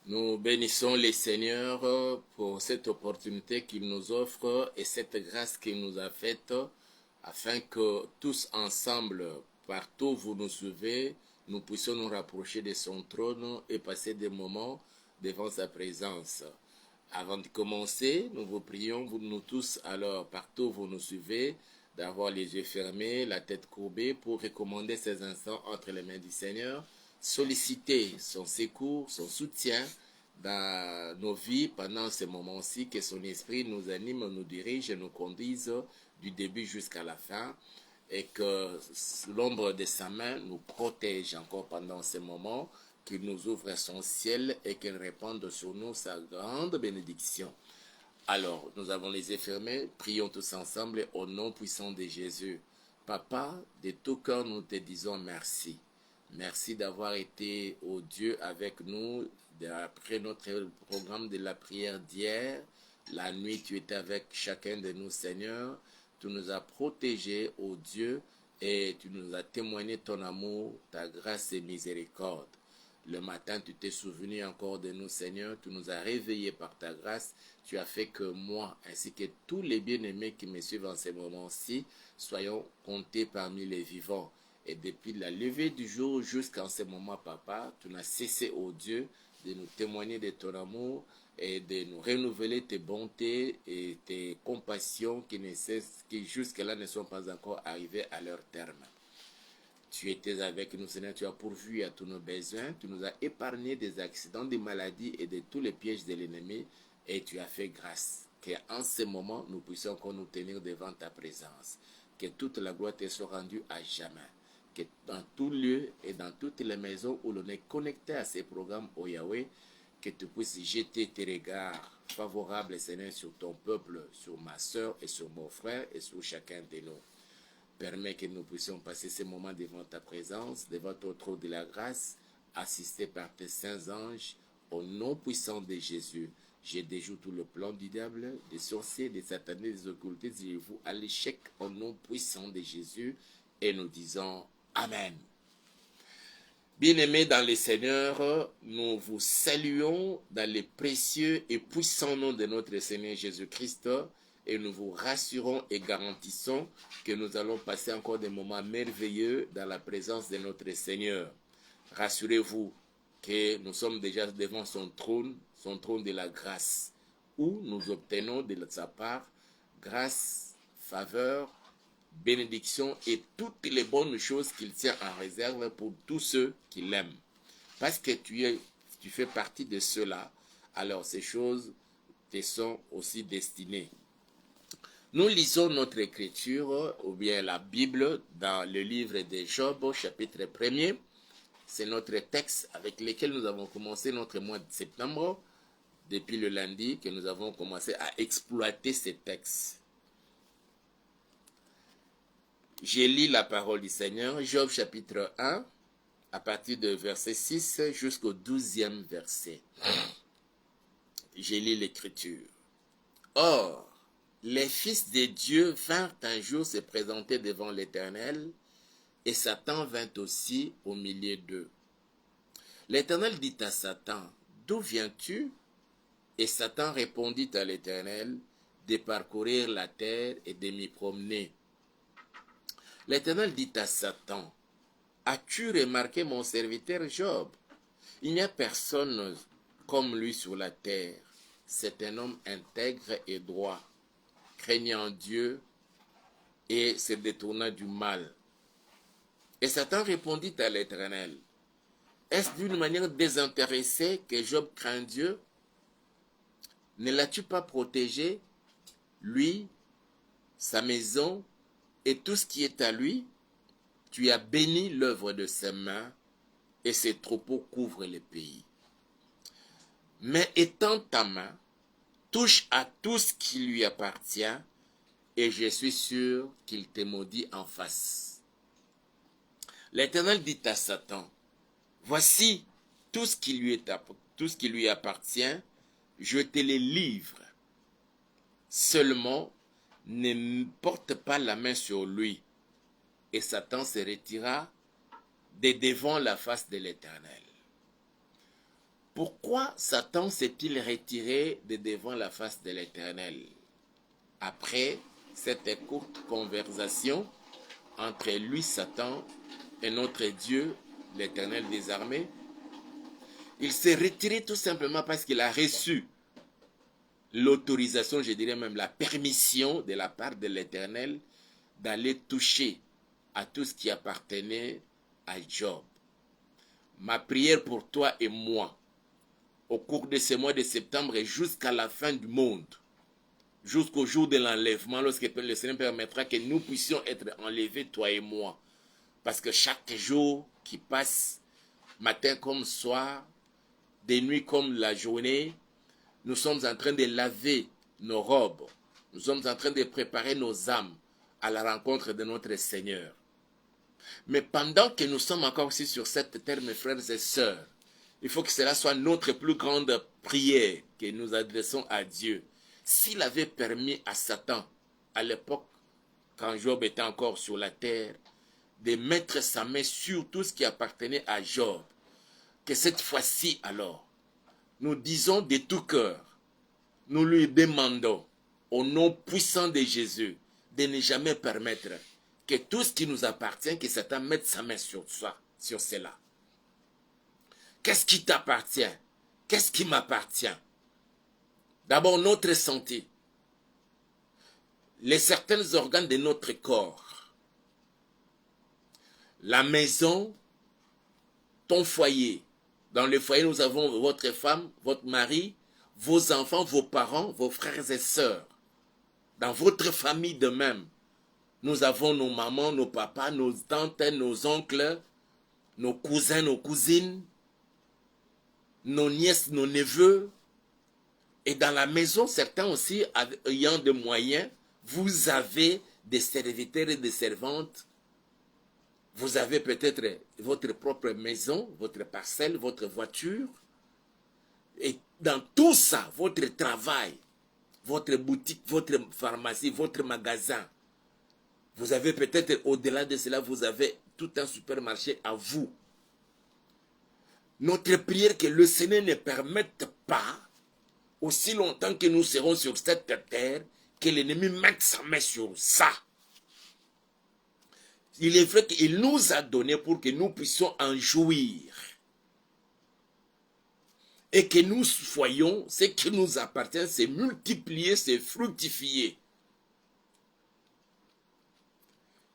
Nous bénissons les seigneurs pour cette opportunité qu'il nous offre et cette grâce qu'il nous a faite afin que tous ensemble, partout où vous nous suivez, nous puissions nous rapprocher de son trône et passer des moments devant sa présence. Avant de commencer, nous vous prions, vous nous tous, alors partout où vous nous suivez, d'avoir les yeux fermés, la tête courbée pour recommander ces instants entre les mains du Seigneur, solliciter son secours, son soutien dans nos vies pendant ces moments-ci, que son esprit nous anime, nous dirige et nous conduise du début jusqu'à la fin et que l'ombre de sa main nous protège encore pendant ces moments, qu'il nous ouvre son ciel et qu'il répande sur nous sa grande bénédiction. Alors, nous avons les yeux fermés, prions tous ensemble au nom puissant de Jésus. Papa, de tout cœur, nous te disons merci. Merci d'avoir été, oh Dieu, avec nous après notre programme de la prière d'hier. La nuit, tu étais avec chacun de nous, Seigneur. Tu nous as protégés, oh Dieu, et tu nous as témoigné ton amour, ta grâce et miséricorde. Le matin, tu t'es souvenu encore de nous, Seigneur. Tu nous as réveillés par ta grâce. Tu as fait que moi, ainsi que tous les bien-aimés qui me suivent en ces moments-ci, soyons comptés parmi les vivants. Et depuis la levée du jour jusqu'en ce moment, Papa, tu n'as cessé, ô Dieu, de nous témoigner de ton amour et de nous renouveler tes bontés et tes compassions qui jusque-là ne sont pas encore arrivées à leur terme. Tu étais avec nous, Seigneur, tu as pourvu à tous nos besoins, tu nous as épargné des accidents, des maladies et de tous les pièges de l'ennemi, et tu as fait grâce. Qu'en ce moment, nous puissions encore nous tenir devant ta présence. Que toute la gloire te soit rendue à jamais. Que dans tout lieu et dans toutes les maisons où l'on est connecté à ces programmes, au Yahweh, que tu puisses jeter tes regards favorables, Seigneur, sur ton peuple, sur ma soeur et sur mon frère et sur chacun de nous. Permets que nous puissions passer ces moments devant ta présence, devant ton trône de la grâce, assistés par tes saints anges, au nom puissant de Jésus. Je déjoue tout le plan du diable, des sorciers, des satanés, des occultés, direz-vous à l'échec au nom puissant de Jésus, et nous disons Amen. Bien-aimés dans le Seigneur, nous vous saluons dans le précieux et puissant nom de notre Seigneur Jésus-Christ et nous vous rassurons et garantissons que nous allons passer encore des moments merveilleux dans la présence de notre Seigneur. Rassurez-vous que nous sommes déjà devant son trône de la grâce, où nous obtenons de sa part grâce, faveur, bénédiction et toutes les bonnes choses qu'il tient en réserve pour tous ceux qui l'aiment. Parce que tu fais partie de ceux-là, alors ces choses te sont aussi destinées. Nous lisons notre écriture, ou bien la Bible, dans le livre de Job, chapitre 1er. C'est notre texte avec lequel nous avons commencé notre mois de septembre, depuis le lundi que nous avons commencé à exploiter ces textes. J'ai lu la parole du Seigneur, Job chapitre 1, à partir de verset 6 jusqu'au 12e verset. J'ai lu l'écriture. Or, les fils de Dieu vinrent un jour se présenter devant l'Éternel, et Satan vint aussi au milieu d'eux. L'Éternel dit à Satan, d'où viens-tu? Et Satan répondit à l'Éternel, de parcourir la terre et de m'y promener. L'Éternel dit à Satan, as-tu remarqué mon serviteur Job? Il n'y a personne comme lui sur la terre. C'est un homme intègre et droit, craignant Dieu et se détournant du mal. Et Satan répondit à l'Éternel, est-ce d'une manière désintéressée que Job craint Dieu? Ne l'as-tu pas protégé, lui, sa maison et tout ce qui est à lui? Tu as béni l'œuvre de ses mains et ses troupeaux couvrent le pays. Mais étends ta main, touche à tout ce qui lui appartient et je suis sûr qu'il te maudit en face. L'Éternel dit à Satan, voici tout ce qui lui appartient, je te le livre. Seulement, ne porte pas la main sur lui. Et Satan se retira de devant la face de l'Éternel. Pourquoi Satan s'est-il retiré de devant la face de l'Éternel? Après cette courte conversation entre lui, Satan, et notre Dieu, l'Éternel des armées, il s'est retiré tout simplement parce qu'il a reçu l'autorisation, je dirais même la permission de la part de l'Éternel d'aller toucher à tout ce qui appartenait à Job. Ma prière pour toi et moi, au cours de ce mois de septembre et jusqu'à la fin du monde, jusqu'au jour de l'enlèvement, lorsque le Seigneur permettra que nous puissions être enlevés, toi et moi. Parce que chaque jour qui passe, matin comme soir, de nuit comme la journée, nous sommes en train de laver nos robes. Nous sommes en train de préparer nos âmes à la rencontre de notre Seigneur. Mais pendant que nous sommes encore ici sur cette terre, mes frères et sœurs, il faut que cela soit notre plus grande prière que nous adressons à Dieu. S'il avait permis à Satan, à l'époque, quand Job était encore sur la terre, de mettre sa main sur tout ce qui appartenait à Job, que cette fois-ci alors, nous disons de tout cœur, nous lui demandons, au nom puissant de Jésus, de ne jamais permettre que tout ce qui nous appartient, que Satan mette sa main sur ça, sur cela. Qu'est-ce qui t'appartient? Qu'est-ce qui m'appartient? D'abord, notre santé, les certains organes de notre corps, la maison, ton foyer. Dans le foyer, nous avons votre femme, votre mari, vos enfants, vos parents, vos frères et sœurs. Dans votre famille de même, nous avons nos mamans, nos papas, nos tantes, nos oncles, nos cousins, nos cousines, nos nièces, nos neveux. Et dans la maison, certains aussi ayant des moyens, vous avez des serviteurs et des servantes. Vous avez peut-être votre propre maison, votre parcelle, votre voiture. Et dans tout ça, votre travail, votre boutique, votre pharmacie, votre magasin. Vous avez peut-être, au-delà de cela, vous avez tout un supermarché à vous. Notre prière que le Seigneur ne permette pas, aussi longtemps que nous serons sur cette terre, que l'ennemi mette sa main sur ça. Il est vrai qu'il nous a donné pour que nous puissions en jouir. Et que nous voyons ce qui nous appartient, c'est multiplier, c'est fructifier.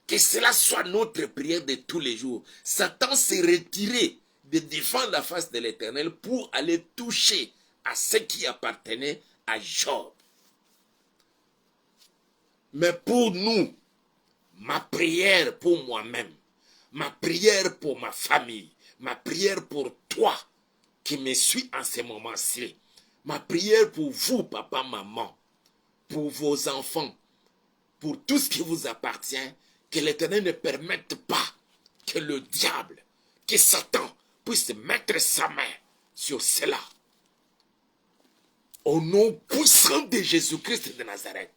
Que cela soit notre prière de tous les jours. Satan s'est retiré de défendre la face de l'Éternel pour aller toucher à ce qui appartenait à Job. Mais pour nous, ma prière pour moi-même, ma prière pour ma famille, ma prière pour toi qui me suis en ce moment-ci, ma prière pour vous, papa, maman, pour vos enfants, pour tout ce qui vous appartient, que l'Éternel ne permette pas que le diable, que Satan puisse mettre sa main sur cela. Au nom puissant de Jésus-Christ de Nazareth.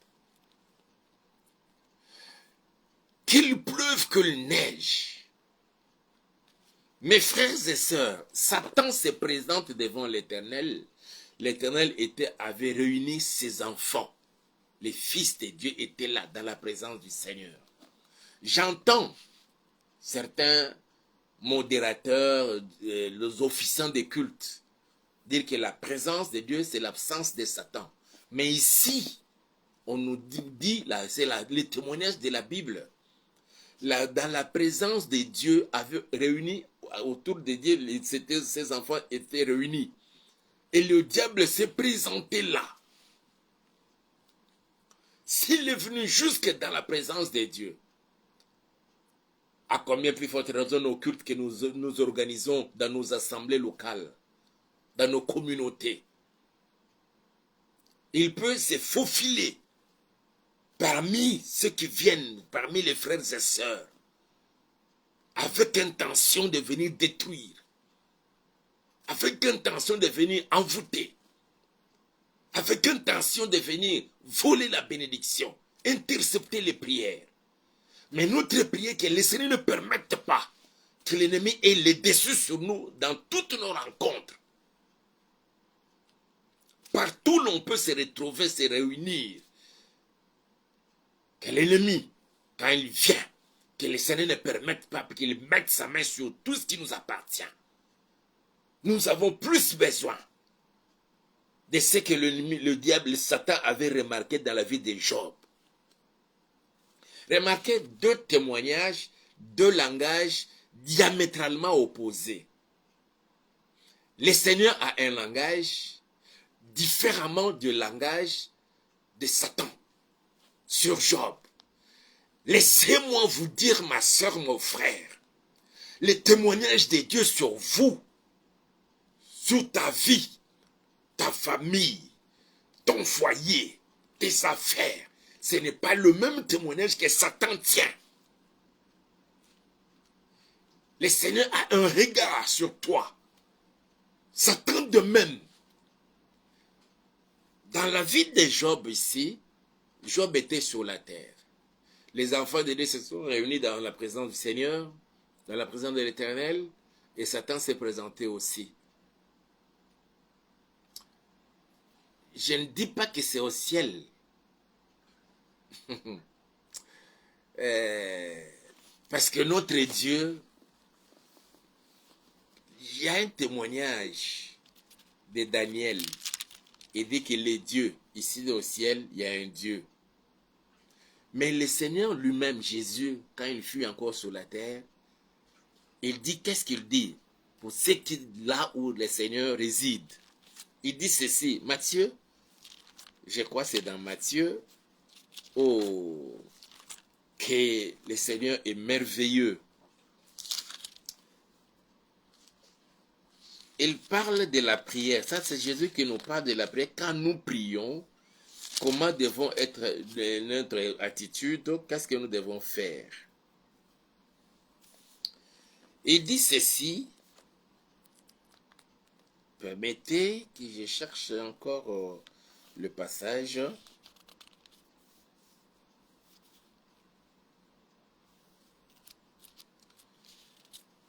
Qu'il pleuve, qu'il neige. Mes frères et sœurs, Satan se présente devant l'Éternel. L'Éternel avait réuni ses enfants. Les fils de Dieu étaient là, dans la présence du Seigneur. J'entends certains modérateurs, les officiants des cultes, dire que la présence de Dieu, c'est l'absence de Satan. Mais ici, on nous dit, c'est le témoignage de la Bible. Dans la présence de Dieu, avait réuni autour de Dieu, ces enfants étaient réunis. Et le diable s'est présenté là. S'il est venu jusque dans la présence de Dieu, à combien plus forte raison nos cultes que nous organisons dans nos assemblées locales, dans nos communautés. Il peut se faufiler parmi ceux qui viennent, parmi les frères et sœurs, avec intention de venir détruire, avec intention de venir envoûter, avec intention de venir voler la bénédiction, intercepter les prières. Mais notre prière, que le Seigneur ne permette pas que l'ennemi ait le dessus sur nous dans toutes nos rencontres. on peut se retrouver, se réunir. Que l'ennemi, quand il vient, que le Seigneur ne permette pas qu'il mette sa main sur tout ce qui nous appartient. Nous avons plus besoin de ce que le diable, Satan avait remarqué dans la vie de Job. Remarquez deux témoignages, deux langages diamétralement opposés. Le Seigneur a un langage différemment du langage de Satan sur Job. Laissez-moi vous dire, ma soeur, mon frère, le témoignage de Dieu sur vous, sur ta vie, ta famille, ton foyer, tes affaires, ce n'est pas le même témoignage que Satan tient. Le Seigneur a un regard sur toi. Satan de même. Dans la vie de Job ici, Job était sur la terre. Les enfants de Dieu se sont réunis dans la présence du Seigneur, dans la présence de l'Éternel, et Satan s'est présenté aussi. Je ne dis pas que c'est au ciel. Parce que notre Dieu, il y a un témoignage de Daniel. Il dit qu'il est Dieu. Ici au ciel, il y a un Dieu. Mais le Seigneur lui-même, Jésus, quand il fut encore sur la terre, il dit, qu'est-ce qu'il dit? Pour ceux qui, là où le Seigneur réside. Il dit ceci, Matthieu, je crois que c'est dans Matthieu, oh, que le Seigneur est merveilleux. Il parle de la prière. Ça, c'est Jésus qui nous parle de la prière. Quand nous prions, comment devons être notre attitude? Qu'est-ce que nous devons faire? Il dit ceci. Permettez que je cherche encore le passage.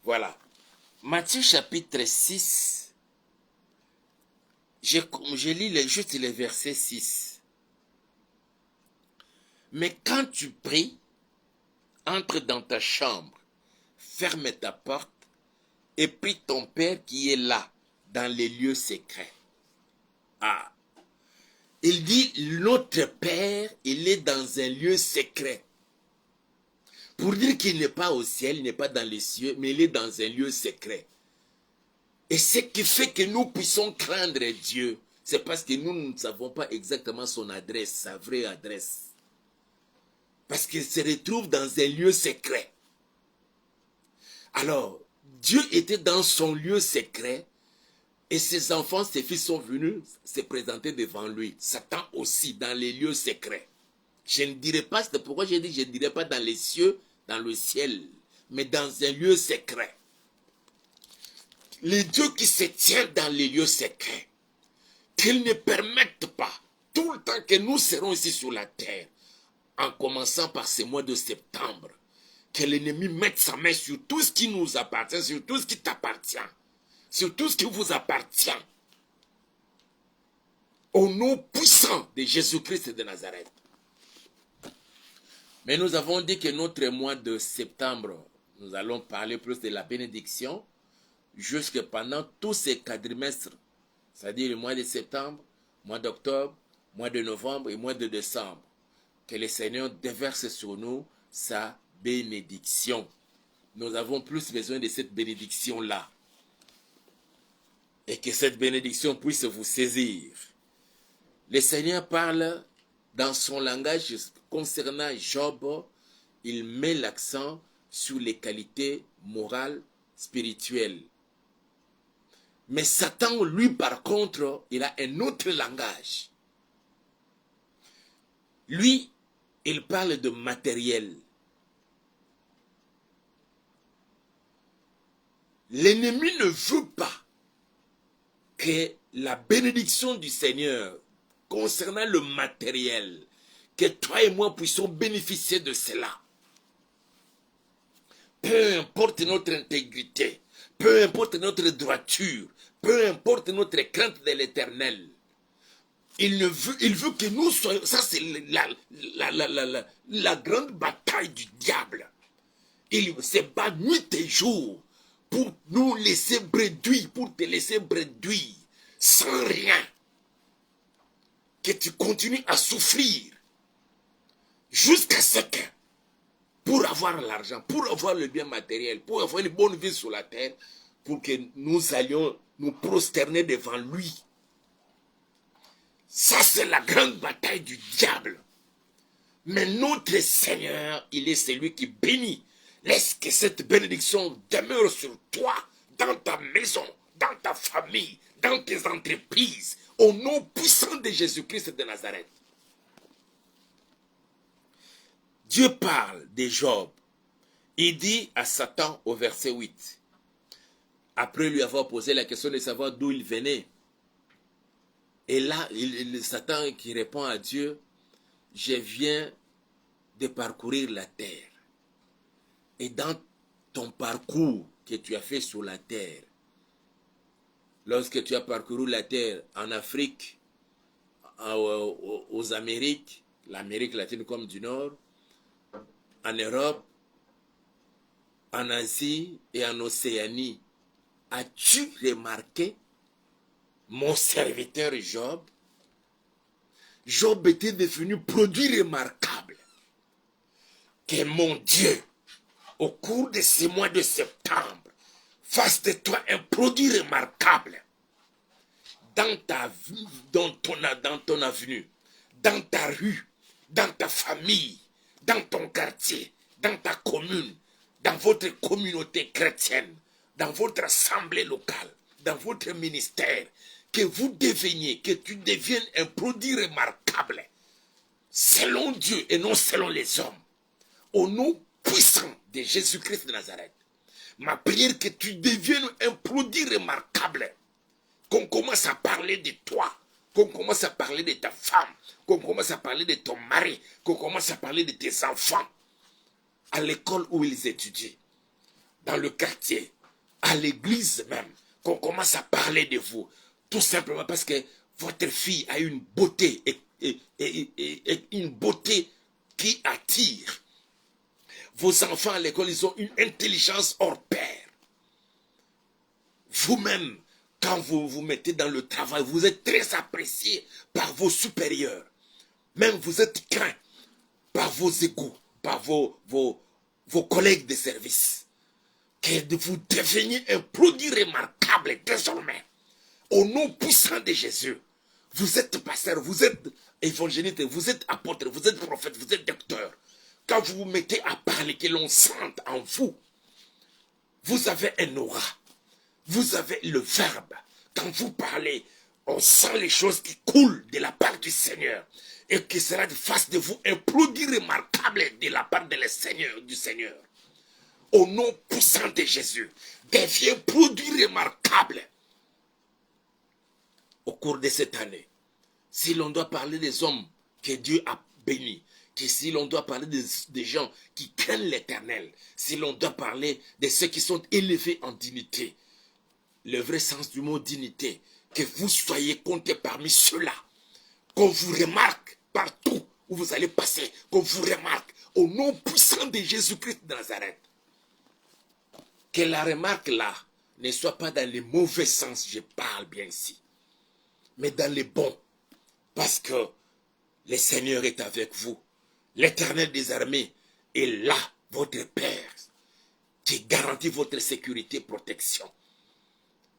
Voilà. Matthieu chapitre 6. Je lis juste le verset 6. Mais quand tu pries, entre dans ta chambre, ferme ta porte et prie ton Père qui est là, dans les lieux secrets. Ah, il dit, notre Père, il est dans un lieu secret. Pour dire qu'il n'est pas au ciel, il n'est pas dans les cieux, mais il est dans un lieu secret. Et ce qui fait que nous puissions craindre Dieu, c'est parce que nous ne savons pas exactement son adresse, sa vraie adresse. Parce qu'il se retrouve dans un lieu secret. Alors, Dieu était dans son lieu secret et ses enfants, ses fils sont venus se présenter devant lui. Satan aussi dans les lieux secrets. Je ne dirais pas, c'est pourquoi j'ai dit, je ne dirais pas dans les cieux, dans le ciel, mais dans un lieu secret. Les dieux qui se tiennent dans les lieux secrets, qu'ils ne permettent pas, tout le temps que nous serons ici sur la terre, en commençant par ce mois de septembre, que l'ennemi mette sa main sur tout ce qui nous appartient, sur tout ce qui t'appartient, sur tout ce qui vous appartient. Au nom puissant de Jésus-Christ de Nazareth. Mais nous avons dit que notre mois de septembre, nous allons parler plus de la bénédiction, jusque pendant tous ces quadrimestres, c'est-à-dire le mois de septembre, mois d'octobre, mois de novembre et mois de décembre, que le Seigneur déverse sur nous sa bénédiction. Nous avons plus besoin de cette bénédiction-là. Et que cette bénédiction puisse vous saisir. Le Seigneur parle dans son langage concernant Job, il met l'accent sur les qualités morales, spirituelles. Mais Satan, lui, par contre, il a un autre langage. Lui, il parle de matériel. L'ennemi ne veut pas que la bénédiction du Seigneur concernant le matériel, que toi et moi puissions bénéficier de cela. Peu importe notre intégrité, peu importe notre droiture, peu importe notre crainte de l'Éternel, il veut que nous soyons... Ça, c'est la grande bataille du diable. Il se bat nuit et jour pour nous laisser bredouilles, pour te laisser bredouilles, sans rien. Que tu continues à souffrir jusqu'à ce que, pour avoir l'argent, pour avoir le bien matériel, pour avoir une bonne vie sur la terre, pour que nous allions nous prosterner devant lui. Ça, c'est la grande bataille du diable. Mais notre Seigneur, il est celui qui bénit. Laisse que cette bénédiction demeure sur toi, dans ta maison, dans ta famille, dans tes entreprises, au nom puissant de Jésus-Christ de Nazareth. Dieu parle de Job. Il dit à Satan au verset 8, après lui avoir posé la question de savoir d'où il venait. Et là, Satan qui répond à Dieu, je viens de parcourir la terre. Et dans ton parcours que tu as fait sur la terre, lorsque tu as parcouru la terre en Afrique, aux Amériques, l'Amérique latine comme du Nord, en Europe, en Asie et en Océanie, as-tu remarqué mon serviteur Job? Job était devenu produit remarquable. Que mon Dieu, au cours de ces mois de septembre, fasse de toi un produit remarquable dans ta vie, dans ton avenue, dans ta rue, dans ta famille, dans ton quartier, dans ta commune, dans votre communauté chrétienne, dans votre assemblée locale, dans votre ministère, que vous deveniez, que tu deviennes un produit remarquable, selon Dieu et non selon les hommes, au nom puissant de Jésus-Christ de Nazareth. Ma prière que tu deviennes un produit remarquable, qu'on commence à parler de toi, qu'on commence à parler de ta femme, qu'on commence à parler de ton mari, qu'on commence à parler de tes enfants, à l'école où ils étudient, dans le quartier, à l'église même, qu'on commence à parler de vous, tout simplement parce que votre fille a une beauté, et une beauté qui attire. Vos enfants à l'école, ils ont une intelligence hors pair. Vous-même, quand vous vous mettez dans le travail, vous êtes très apprécié par vos supérieurs. Même vous êtes craint par vos égaux, par vos collègues de service. Que vous deveniez un produit remarquable désormais. Au nom puissant de Jésus. Vous êtes pasteur, vous êtes évangéliste, vous êtes apôtre, vous êtes prophète, vous êtes docteur. Quand vous vous mettez à parler, que l'on sente en vous, vous avez un aura. Vous avez le verbe. Quand vous parlez, on sent les choses qui coulent de la part du Seigneur. Et que sera de face de vous un produit remarquable de la part du Seigneur. Au nom puissant de Jésus, deviens produit remarquable. Au cours de cette année, si l'on doit parler des hommes que Dieu a bénis, que si l'on doit parler des gens qui craignent l'Éternel, si l'on doit parler de ceux qui sont élevés en dignité, le vrai sens du mot dignité, que vous soyez comptés parmi ceux-là, qu'on vous remarque partout où vous allez passer, qu'on vous remarque au nom puissant de Jésus-Christ de Nazareth. Que la remarque là ne soit pas dans les mauvais sens, je parle bien ici, mais dans les bons, parce que le Seigneur est avec vous. L'Éternel des armées est là, votre Père, qui garantit votre sécurité et protection.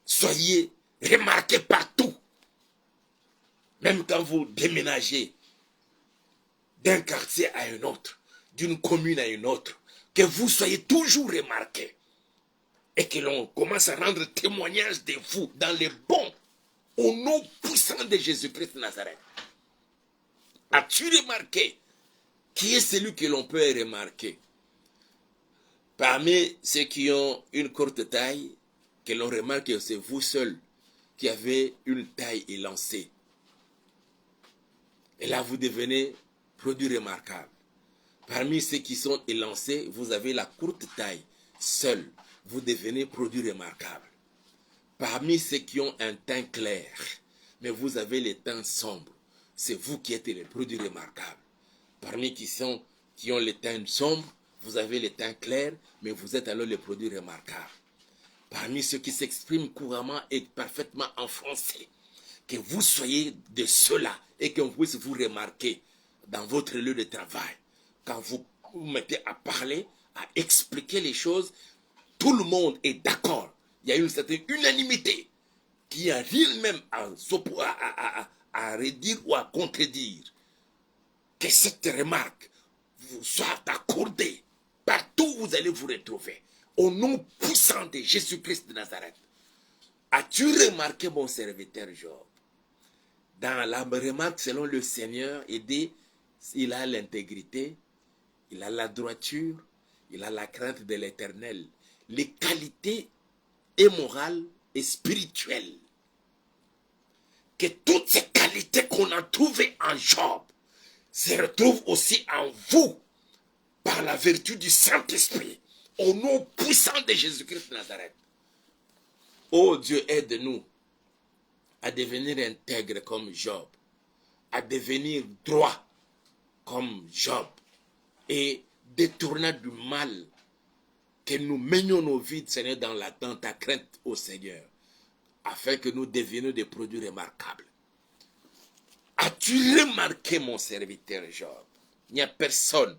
Soyez remarqués partout. Même quand vous déménagez d'un quartier à un autre, d'une commune à une autre, que vous soyez toujours remarqués. Et que l'on commence à rendre témoignage de vous dans les bons, au nom puissant de Jésus-Christ de Nazareth. As-tu remarqué qui est celui que l'on peut remarquer? Parmi ceux qui ont une courte taille, que l'on remarque que c'est vous seul qui avez une taille élancée. Et là, vous devenez produit remarquable. Parmi ceux qui sont élancés, vous avez la courte taille. Seul, vous devenez produit remarquable. Parmi ceux qui ont un teint clair, mais vous avez les teints sombres, c'est vous qui êtes les produits remarquables. Parmi qui ont les teintes sombres, vous avez les teints clairs, mais vous êtes alors les produits remarquables. Parmi ceux qui s'expriment couramment et parfaitement en français, que vous soyez de ceux-là et qu'on puisse vous remarquer dans votre lieu de travail. Quand vous vous mettez à parler, à expliquer les choses, tout le monde est d'accord. Il y a une certaine unanimité qui n'a rien même à redire ou à contredire. Que cette remarque vous soit accordée. Partout où vous allez vous retrouver. Au nom puissant de Jésus-Christ de Nazareth. As-tu remarqué mon serviteur Job? Dans la remarque selon le Seigneur, il a l'intégrité, il a la droiture, il a la crainte de l'Éternel. Les qualités et morales et spirituelles. Que toutes ces qualités qu'on a trouvées en Job se retrouvent aussi en vous par la vertu du Saint-Esprit. Au nom puissant de Jésus-Christ de Nazareth. Oh Dieu, aide-nous à devenir intègre comme Job, à devenir droit comme Job, et détournant du mal, que nous menions nos vies, Seigneur, dans ta crainte au Seigneur, afin que nous devenions des produits remarquables. As-tu remarqué mon serviteur Job? Il n'y a personne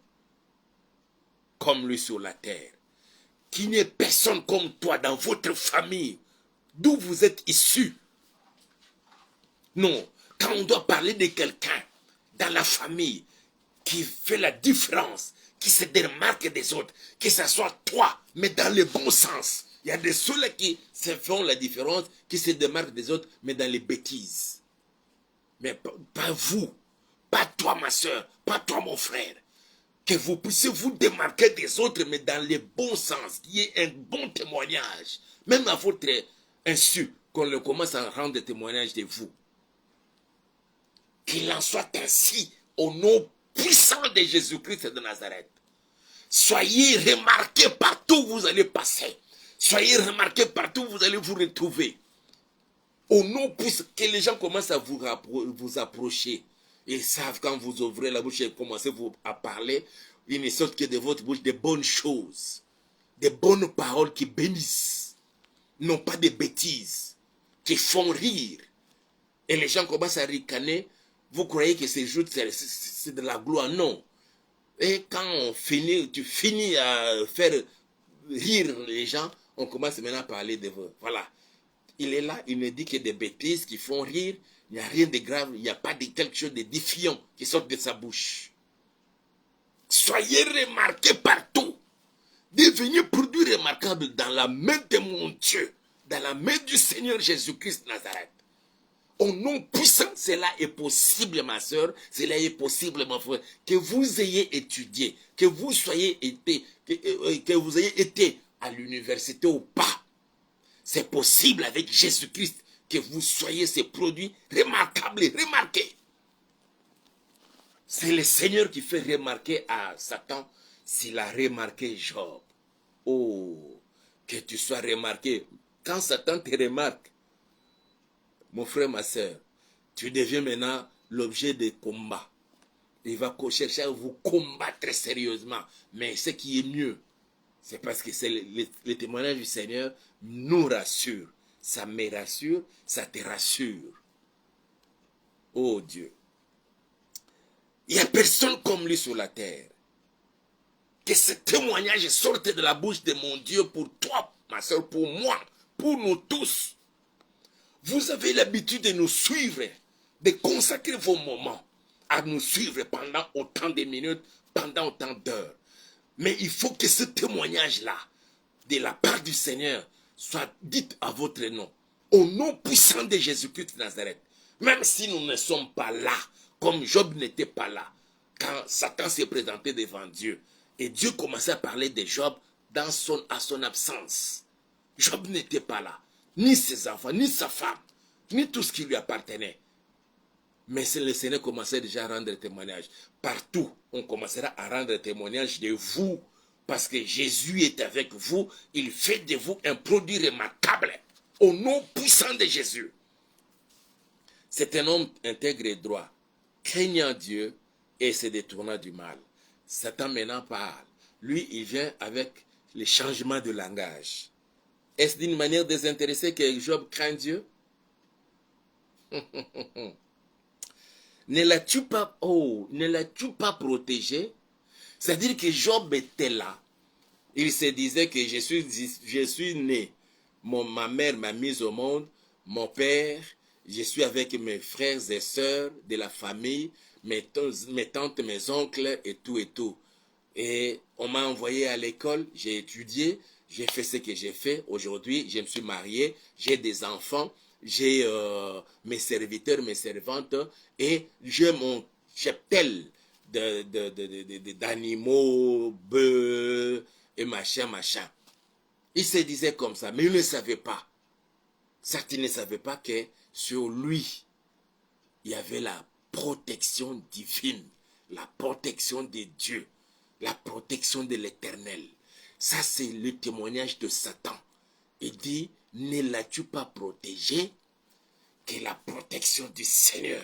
comme lui sur la terre. Qu'il n'y ait personne comme toi dans votre famille, d'où vous êtes issus. Non, quand on doit parler de quelqu'un dans la famille qui fait la différence, qui se démarque des autres, que ce soit toi, mais dans le bon sens. Il y a des ceux-là qui se font la différence, qui se démarquent des autres, mais dans les bêtises. Mais pas vous, pas toi ma soeur, pas toi mon frère. Que vous puissiez vous démarquer des autres, mais dans le bon sens, qu'il y ait un bon témoignage. Même à votre insu, qu'on commence à rendre témoignage de vous. Qu'il en soit ainsi, au nom puissant de Jésus-Christ de Nazareth. Soyez remarqués partout où vous allez passer. Soyez remarqués partout où vous allez vous retrouver. Au nom puissant, que les gens commencent à vous approcher. Ils savent quand vous ouvrez la bouche et commencez à parler, il ne sort que de votre bouche des bonnes choses, des bonnes paroles qui bénissent, non pas des bêtises, qui font rire. Et les gens commencent à ricaner, vous croyez que c'est juste c'est de la gloire, non. Et quand tu finis à faire rire les gens, on commence maintenant à parler de vous. Voilà. Il est là, il ne dit que des bêtises qui font rire. Il n'y a rien de grave, il n'y a pas de quelque chose de défiant qui sort de sa bouche. Soyez remarqués partout. Devenez produits remarquables dans la main de mon Dieu, dans la main du Seigneur Jésus-Christ de Nazareth. Au nom puissant, cela est possible, ma soeur, cela est possible, mon frère, que vous ayez étudié, que vous que vous ayez été à l'université ou pas. C'est possible avec Jésus-Christ que vous soyez ces produits remarquables, remarqués. C'est le Seigneur qui fait remarquer à Satan s'il a remarqué Job. Oh, que tu sois remarqué. Quand Satan te remarque, mon frère, ma soeur, tu deviens maintenant l'objet de combat. Il va chercher à vous combattre sérieusement. Mais ce qui est mieux, c'est parce que c'est le témoignage du Seigneur nous rassure. Ça me rassure, ça te rassure. Oh Dieu. Il n'y a personne comme lui sur la terre. Que ce témoignage sorte de la bouche de mon Dieu pour toi, ma soeur, pour moi, pour nous tous. Vous avez l'habitude de nous suivre, de consacrer vos moments à nous suivre pendant autant de minutes, pendant autant d'heures. Mais il faut que ce témoignage-là, de la part du Seigneur, soit dit à votre nom. Au nom puissant de Jésus-Christ de Nazareth. Même si nous ne sommes pas là, comme Job n'était pas là, quand Satan s'est présenté devant Dieu, et Dieu commençait à parler de Job à son absence. Job n'était pas là, ni ses enfants, ni sa femme, ni tout ce qui lui appartenait. Mais le Seigneur commençait déjà à rendre témoignage. Partout, on commencera à rendre témoignage de vous. Parce que Jésus est avec vous. Il fait de vous un produit remarquable. Au nom puissant de Jésus. C'est un homme intègre et droit. craignant Dieu et se détournant du mal. Satan maintenant parle. Lui, il vient avec les changements de langage. Est-ce d'une manière désintéressée que Job craint Dieu? Ne l'as-tu pas, ne l'as-tu pas protégé? C'est-à-dire que Job était là. Il se disait que je suis né. Ma mère m'a mis au monde. Mon père, je suis avec mes frères et sœurs de la famille, mes tantes, mes oncles et tout et tout. Et on m'a envoyé à l'école, j'ai étudié, j'ai fait ce que j'ai fait. Aujourd'hui, je me suis marié, j'ai des enfants, j'ai mes serviteurs, mes servantes, et j'ai mon cheptel d'animaux, bœufs et machin. Il se disait comme ça, mais il ne savait pas. Certains ne savaient pas que sur lui, il y avait la protection divine, la protection de Dieu, la protection de l'Éternel. Ça, c'est le témoignage de Satan. Il dit, ne l'as-tu pas protégé? Que la protection du Seigneur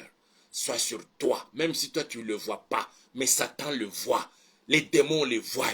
soit sur toi, même si toi tu ne le vois pas, mais Satan le voit, les démons le voient,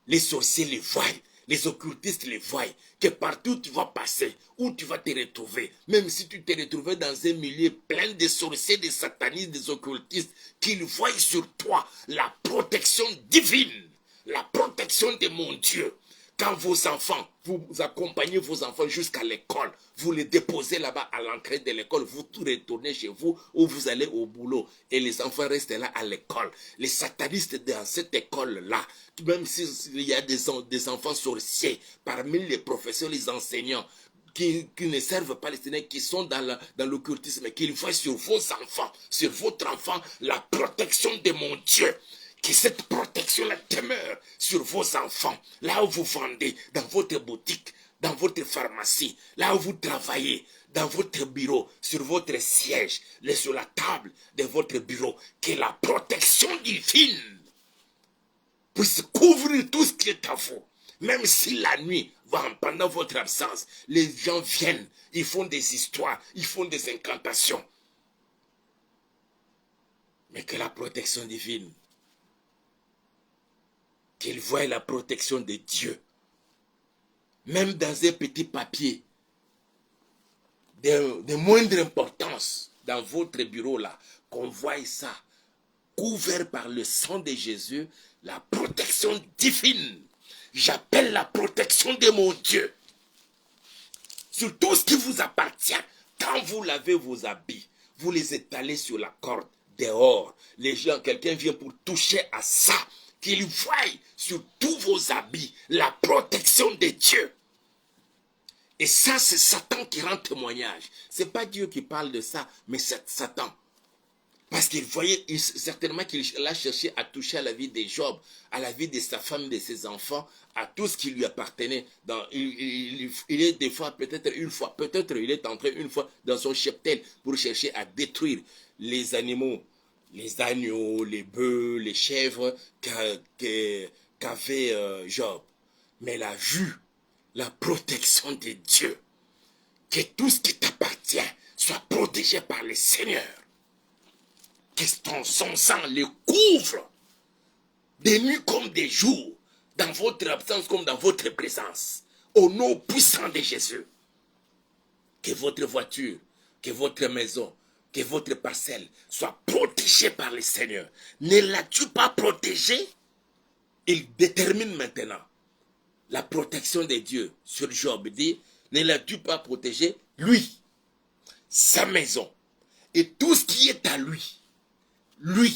les sorciers le voient, les occultistes le voient, que partout tu vas passer, où tu vas te retrouver, même si tu te retrouves dans un milieu plein de sorciers, de satanistes, des occultistes, qu'ils voient sur toi la protection divine, la protection de mon Dieu. Quand vos enfants, vous accompagnez vos enfants jusqu'à l'école, vous les déposez là-bas à l'entrée de l'école, vous retournez chez vous ou vous allez au boulot et les enfants restent là à l'école. Les satanistes dans cette école-là, même s'il y a des enfants sorciers, parmi les professeurs, les enseignants, qui ne servent pas les Seigneur, qui sont dans l'occultisme, qu'ils voient sur vos enfants, sur votre enfant, la protection de mon Dieu. Que cette protection-là demeure sur vos enfants, là où vous vendez, dans votre boutique, dans votre pharmacie, là où vous travaillez, dans votre bureau, sur votre siège, sur la table de votre bureau, que la protection divine puisse couvrir tout ce qui est à vous. Même si la nuit, pendant votre absence, les gens viennent, ils font des histoires, ils font des incantations. Mais que la protection divine, qu'ils voient la protection de Dieu. Même dans un petit papier de moindre importance, dans votre bureau là, qu'on voie ça, couvert par le sang de Jésus, la protection divine. J'appelle la protection de mon Dieu. Sur tout ce qui vous appartient, quand vous lavez vos habits, vous les étalez sur la corde, dehors. Les gens, quelqu'un vient pour toucher à ça, qu'il voie sur tous vos habits la protection de Dieu. Et ça, c'est Satan qui rend témoignage. Ce n'est pas Dieu qui parle de ça, mais c'est Satan. Parce qu'il voyait, certainement qu'il a cherché à toucher à la vie de Job, à la vie de sa femme, de ses enfants, à tout ce qui lui appartenait. Il est des fois, peut-être il est entré une fois dans son cheptel pour chercher à détruire les animaux, les agneaux, les bœufs, les chèvres qu'avait Job. Mais il a vu la protection de Dieu. Que tout ce qui t'appartient soit protégé par le Seigneur. Que son sang le couvre, des nuits comme des jours, dans votre absence comme dans votre présence. Au nom puissant de Jésus. Que votre voiture, que votre maison, que votre parcelle soit protégée par le Seigneur. Ne l'as-tu pas protégé? Il détermine maintenant la protection de Dieu sur Job. Il dit, ne l'as-tu pas protégé? Lui, sa maison et tout ce qui est à lui. Lui,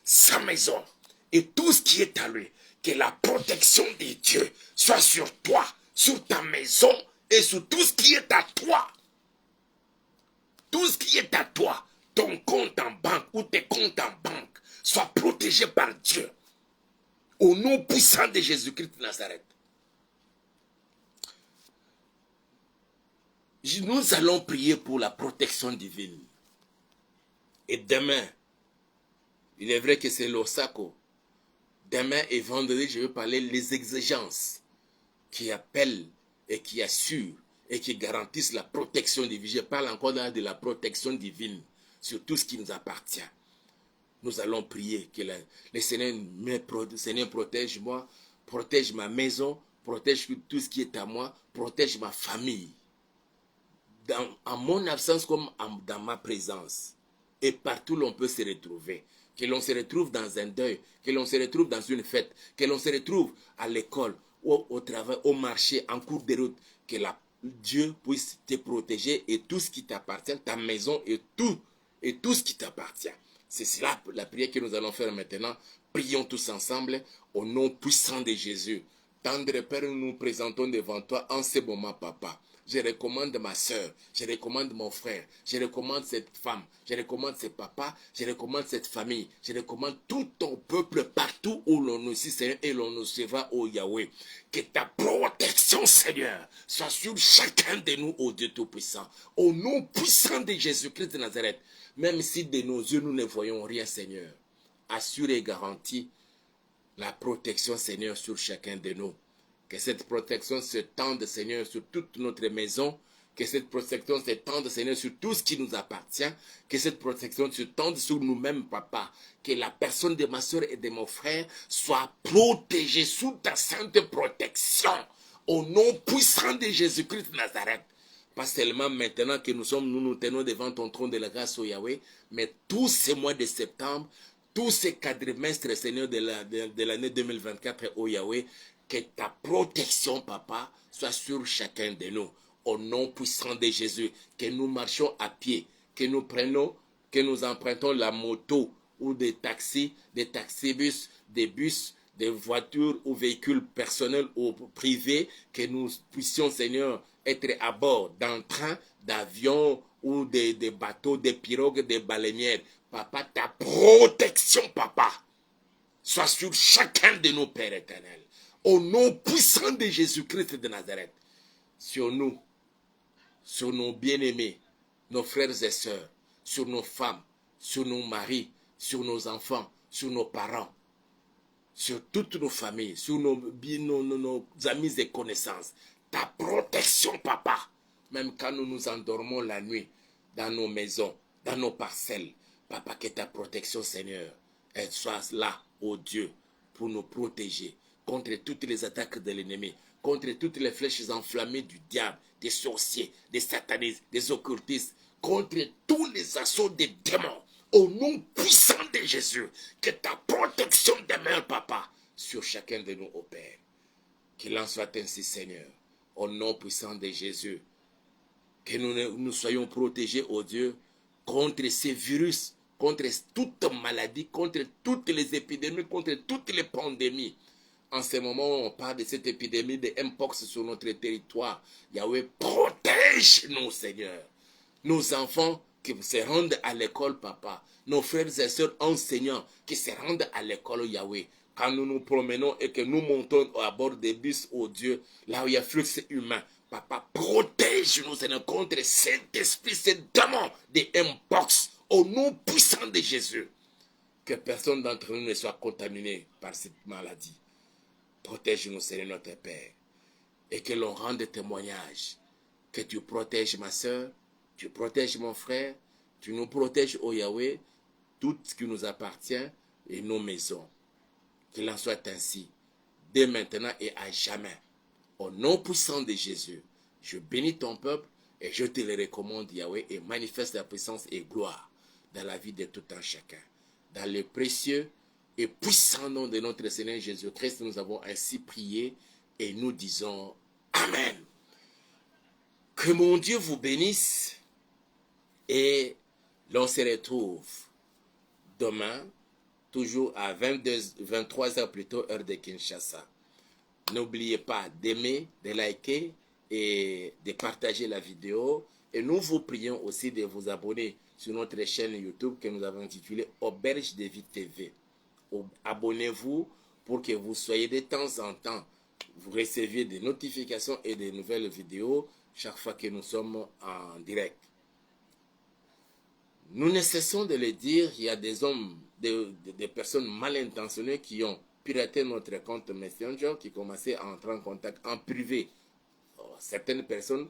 sa maison et tout ce qui est à lui. Que la protection de Dieu soit sur toi, sur ta maison et sur tout ce qui est à toi. Tout ce qui est à toi, ton compte en banque ou tes comptes en banque, soient protégés par Dieu. Au nom puissant de Jésus-Christ de Nazareth. Nous allons prier pour la protection divine. Et demain, il est vrai que c'est l'Osako. Demain et vendredi, je vais parler des exigences qui appellent et qui assurent et qui garantissent la protection divine. Je parle encore de la protection divine sur tout ce qui nous appartient. Nous allons prier que le Seigneur, Seigneur protège-moi, protège ma maison, protège tout ce qui est à moi, protège ma famille. En mon absence comme dans ma présence. Et partout l'on peut se retrouver. Que l'on se retrouve dans un deuil, que l'on se retrouve dans une fête, que l'on se retrouve à l'école, au travail, au marché, en cours de route. Que Dieu puisse te protéger et tout ce qui t'appartient, ta maison et tout ce qui t'appartient. C'est cela la prière que nous allons faire maintenant. Prions tous ensemble au nom puissant de Jésus. Tendre Père, nous nous présentons devant toi en ce moment, Papa. Je recommande ma soeur, je recommande mon frère, je recommande cette femme, je recommande ce papa, je recommande cette famille, je recommande tout ton peuple partout où l'on nous suit, Seigneur, et l'on nous suivra, ô Yahweh. Que ta protection, Seigneur, soit sur chacun de nous, ô Dieu Tout-Puissant. Au nom puissant de Jésus-Christ de Nazareth, même si de nos yeux nous ne voyons rien, Seigneur, assure et garantis la protection, Seigneur, sur chacun de nous. Que cette protection se tende, Seigneur, sur toute notre maison. Que cette protection se tende, Seigneur, sur tout ce qui nous appartient. Que cette protection se tende sur nous-mêmes, Papa. Que la personne de ma soeur et de mon frère soit protégée sous ta sainte protection. Au nom puissant de Jésus-Christ de Nazareth. Pas seulement maintenant que nous tenons devant ton trône de la grâce, au Yahweh, mais tous ces mois de septembre, tous ces quadrimestres, Seigneur, de l'année 2024, au Yahweh, que ta protection, Papa, soit sur chacun de nous. Au nom puissant de Jésus, que nous marchions à pied, que nous empruntons la moto ou des taxis, des taxibus, des bus, des voitures ou véhicules personnels ou privés, que nous puissions, Seigneur, être à bord d'un train, d'avions ou des bateaux, des pirogues, des baleinières. Papa, ta protection, Papa, soit sur chacun de nos pères éternels. Au nom puissant de Jésus-Christ de Nazareth, sur nous, sur nos bien-aimés, nos frères et sœurs, sur nos femmes, sur nos maris, sur nos enfants, sur nos parents, sur toutes nos familles, sur nos amis et connaissances. Ta protection, Papa, même quand nous nous endormons la nuit, dans nos maisons, dans nos parcelles. Papa, que ta protection, Seigneur, elle soit là, ô Dieu, pour nous protéger contre toutes les attaques de l'ennemi, contre toutes les flèches enflammées du diable, des sorciers, des satanistes, des occultistes, contre tous les assauts des démons. Au nom puissant de Jésus, que ta protection demeure, Papa, sur chacun de nous, ô Père. Qu'il en soit ainsi, Seigneur, au nom puissant de Jésus. Que nous soyons protégés, ô Dieu, contre ces virus, contre toute maladie, contre toutes les épidémies, contre toutes les pandémies. En ce moment, on parle de cette épidémie de Mpox sur notre territoire. Yahweh, protège-nous, Seigneur. Nos enfants qui se rendent à l'école, Papa. Nos frères et sœurs enseignants qui se rendent à l'école, Yahweh. Quand nous nous promenons et que nous montons à bord des bus, oh Dieu, là où il y a flux humain. Papa, protège-nous, Seigneur, contre cet esprit, ce démon de Mpox. Au nom puissant de Jésus. Que personne d'entre nous ne soit contaminé par cette maladie. Protège-nous, Seigneur notre Père. Et que l'on rende témoignage. Que tu protèges ma soeur, tu protèges mon frère, tu nous protèges, ô Yahweh, tout ce qui nous appartient et nos maisons. Qu'il en soit ainsi, dès maintenant et à jamais. Au nom puissant de Jésus, je bénis ton peuple et je te le recommande, Yahweh, et manifeste la puissance et gloire dans la vie de tout un chacun. Dans le précieux et puissant nom de notre Seigneur Jésus-Christ, nous avons ainsi prié et nous disons Amen. Que mon Dieu vous bénisse et l'on se retrouve demain, toujours à 23h plutôt, heure de Kinshasa. N'oubliez pas d'aimer, de liker et de partager la vidéo. Et nous vous prions aussi de vous abonner sur notre chaîne YouTube que nous avons intitulée Auberge de Vie TV. Abonnez-vous pour que vous soyez de temps en temps, vous receviez des notifications et des nouvelles vidéos chaque fois que nous sommes en direct. Nous ne cessons de le dire, il y a des hommes, des personnes mal intentionnées qui ont piraté notre compte Messenger, qui commençaient à entrer en contact en privé. Certaines personnes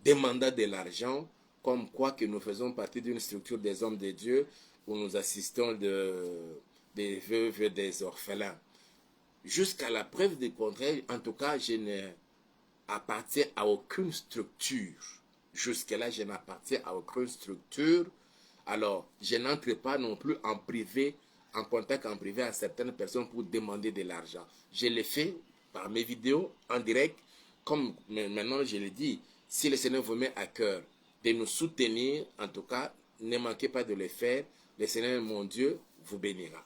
demandant de l'argent comme quoi que nous faisons partie d'une structure des hommes de Dieu où nous assistons des veuves et des orphelins. Jusqu'à la preuve du contraire, en tout cas, je n'appartiens à aucune structure. Jusque-là, je n'appartiens à aucune structure. Alors, je n'entre pas non plus en privé, en contact en privé à certaines personnes pour demander de l'argent. Je le fais par mes vidéos, en direct, comme maintenant je l'ai dit. Si le Seigneur vous met à cœur de nous soutenir, en tout cas, ne manquez pas de le faire. Le Seigneur, mon Dieu, vous bénira.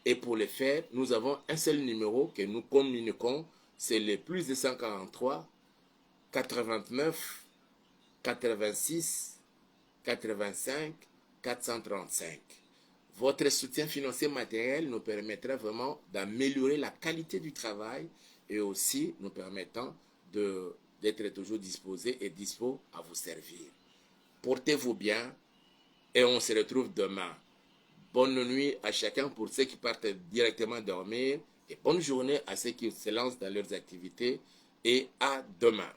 Et pour le faire, nous avons un seul numéro que nous communiquons, c'est le plus de 143 89 86 85 435. Votre soutien financier matériel nous permettra vraiment d'améliorer la qualité du travail et aussi nous permettant d'être toujours disposés et dispo à vous servir. Portez-vous bien et on se retrouve demain. Bonne nuit à chacun pour ceux qui partent directement dormir et bonne journée à ceux qui se lancent dans leurs activités et à demain.